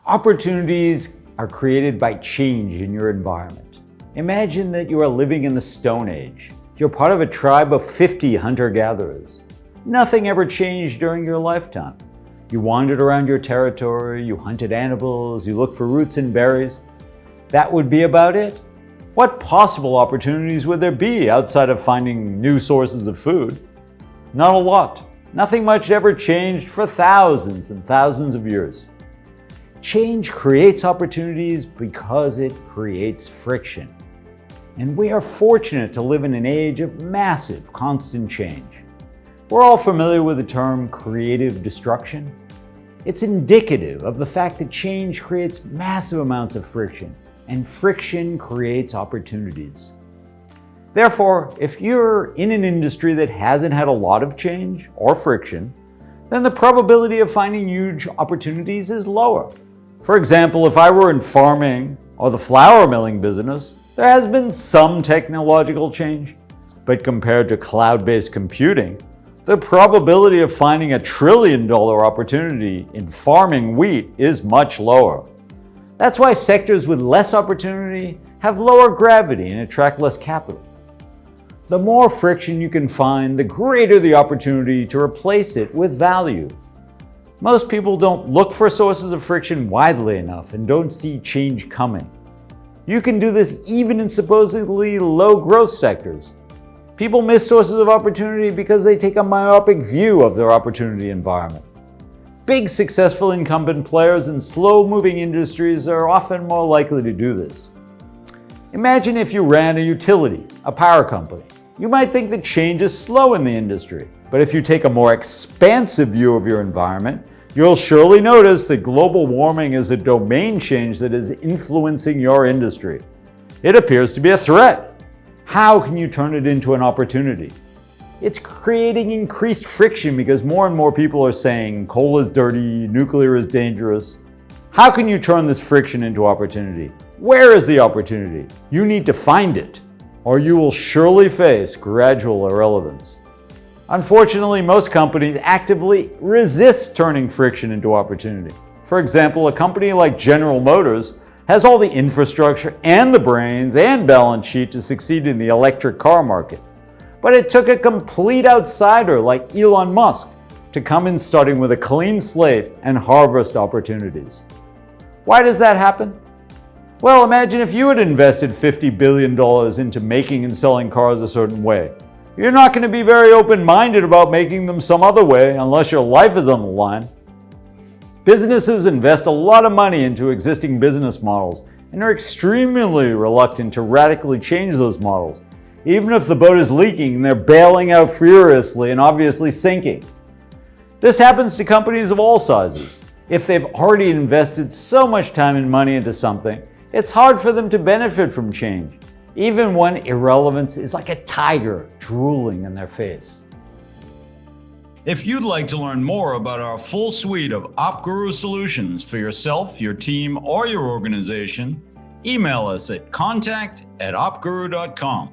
Opportunities are created by change in your environment. Imagine that you are living in the Stone Age. You're part of a tribe of 50 hunter-gatherers. Nothing ever changed during your lifetime. You wandered around your territory, you hunted animals, you looked for roots and berries. That would be about it. What possible opportunities would there be outside of finding new sources of food? Not a lot. Nothing much ever changed for thousands and thousands of years. Change creates opportunities because it creates friction. And we are fortunate to live in an age of massive, constant change. We're all familiar with the term creative destruction. It's indicative of the fact that change creates massive amounts of friction, and friction creates opportunities. Therefore, if you're in an industry that hasn't had a lot of change or friction, then the probability of finding huge opportunities is lower. For example, if I were in farming or the flour milling business, there has been some technological change, but compared to cloud-based computing, the probability of finding $1 trillion opportunity in farming wheat is much lower. That's why sectors with less opportunity have lower gravity and attract less capital. The more friction you can find, the greater the opportunity to replace it with value. Most people don't look for sources of friction widely enough and don't see change coming. You can do this even in supposedly low growth sectors. People miss sources of opportunity because they take a myopic view of their opportunity environment. Big successful incumbent players in slow-moving industries are often more likely to do this. Imagine if you ran a utility, a power company. You might think that change is slow in the industry, but if you take a more expansive view of your environment, you'll surely notice that global warming is a domain change that is influencing your industry. It appears to be a threat. How can you turn it into an opportunity? It's creating increased friction because more and more people are saying coal is dirty, nuclear is dangerous. How can you turn this friction into opportunity? Where is the opportunity? You need to find it, or you will surely face gradual irrelevance. Unfortunately, most companies actively resist turning friction into opportunity. For example, a company like General Motors has all the infrastructure and the brains and balance sheet to succeed in the electric car market. But it took a complete outsider like Elon Musk to come in starting with a clean slate and harvest opportunities. Why does that happen? Well, imagine if you had invested $50 billion into making and selling cars a certain way. You're not going to be very open-minded about making them some other way unless your life is on the line. Businesses invest a lot of money into existing business models and are extremely reluctant to radically change those models, even if the boat is leaking and they're bailing out furiously and obviously sinking. This happens to companies of all sizes. If they've already invested so much time and money into something, it's hard for them to benefit from change, even when irrelevance is like a tiger drooling in their face. If you'd like to learn more about our full suite of OppGuru solutions for yourself, your team, or your organization, email us at contact@oppguru.com.